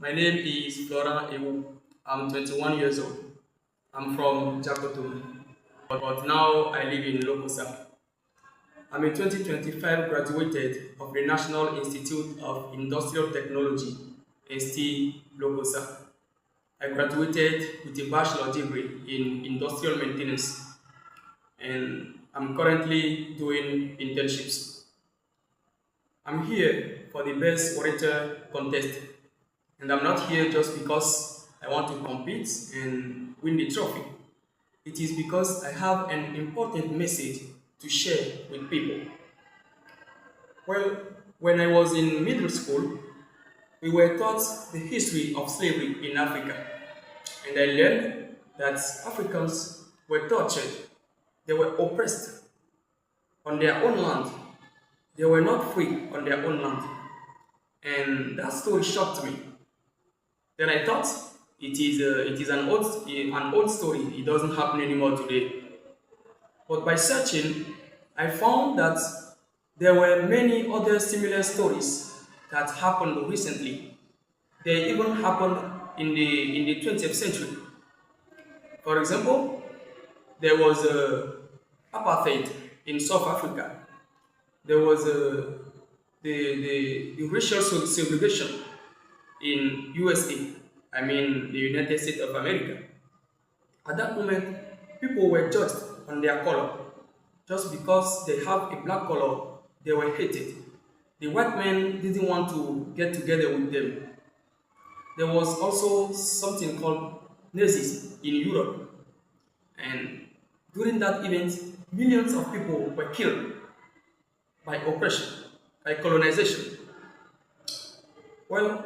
My name is Florent Ewu. I'm 21 years old. I'm from Jakoto, but now I live in Lokosa. I'm a 2025 graduated of the National Institute of Industrial Technology, ST Lokosa. I graduated with a bachelor degree in industrial maintenance, and I'm currently doing internships. I'm here for the Best Orator contest, and I'm not here just because I want to compete and win the trophy. It is because I have an important message to share with people. Well, when I was in middle school, we were taught the history of slavery in Africa, and I learned that Africans were tortured, they were oppressed on their own land, they were not free on their own land. And that story shocked me. Then I thought it is an old story. It doesn't happen anymore today. But by searching, I found that there were many other similar stories that happened recently. They even happened in the 20th century. For example, there was apartheid in South Africa. There was the racial segregation in USA. I mean, the United States of America. At that moment, people were judged on their color. Just because they have a black color, they were hated. The white men didn't want to get together with them. There was also something called Nazis in Europe. And during that event, millions of people were killed by oppression, by colonization. Well,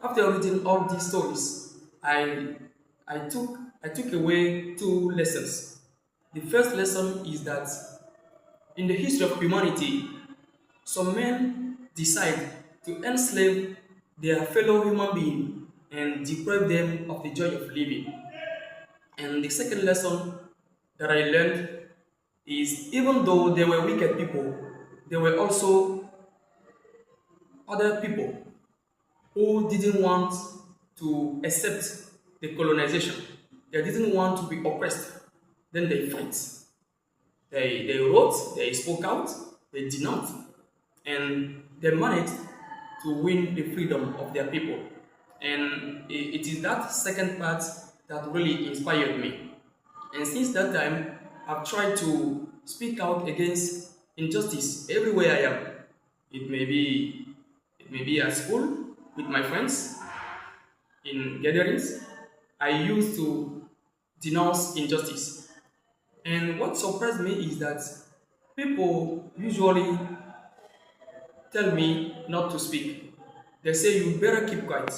after reading all these stories, I took I took away two lessons. The first lesson is that in the history of humanity, some men decide to enslave their fellow human being and deprive them of the joy of living. And the second lesson that I learned is even though they were wicked people, there were also other people who didn't want to accept the colonization. They didn't want to be oppressed. Then they fight. They wrote, they spoke out, they denounced, and they managed to win the freedom of their people. And it is that second part that really inspired me. And since that time, I've tried to speak out against injustice everywhere I am. It may be it may be at school with my friends, in gatherings. I used to denounce injustice. And what surprised me is that people usually tell me not to speak. They say you better keep quiet.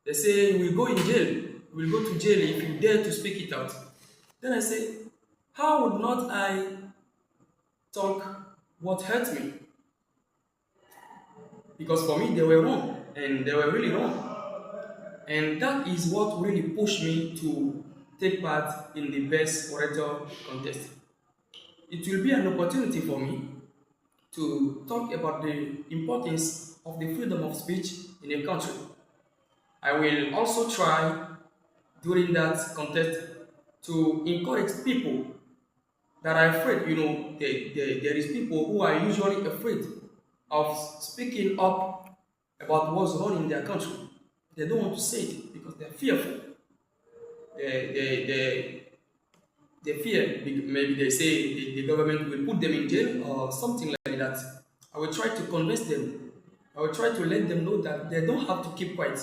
They say you will go in jail. You will go to jail if you dare to speak it out. Then I say, how would not I talk what hurt me? Because for me they were wrong and they were really wrong. And that is what really pushed me to take part in the Best Orator contest. It will be an opportunity for me to talk about the importance of the freedom of speech in a country. I will also try during that contest to encourage people that are afraid. There is people who are usually afraid of speaking up about what's wrong in their country. They don't want to say it because they're fearful. They fear maybe they say the government will put them in jail or something like that. I will try to convince them. I will try to let them know that they don't have to keep quiet.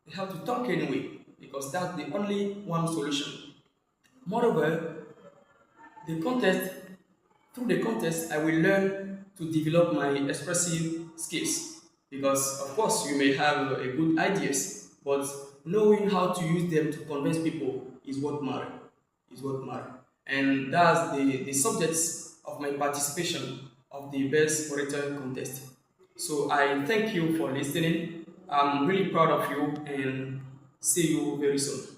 They have to talk anyway because that's the only one solution. Moreover, the contest through the contest I will learn to develop my expressive skills because of course you may have a good ideas, but knowing how to use them to convince people is what matters. And that's the subjects of my participation of the Best Orator contest. So I thank you for listening. I'm really proud of you and see you very soon.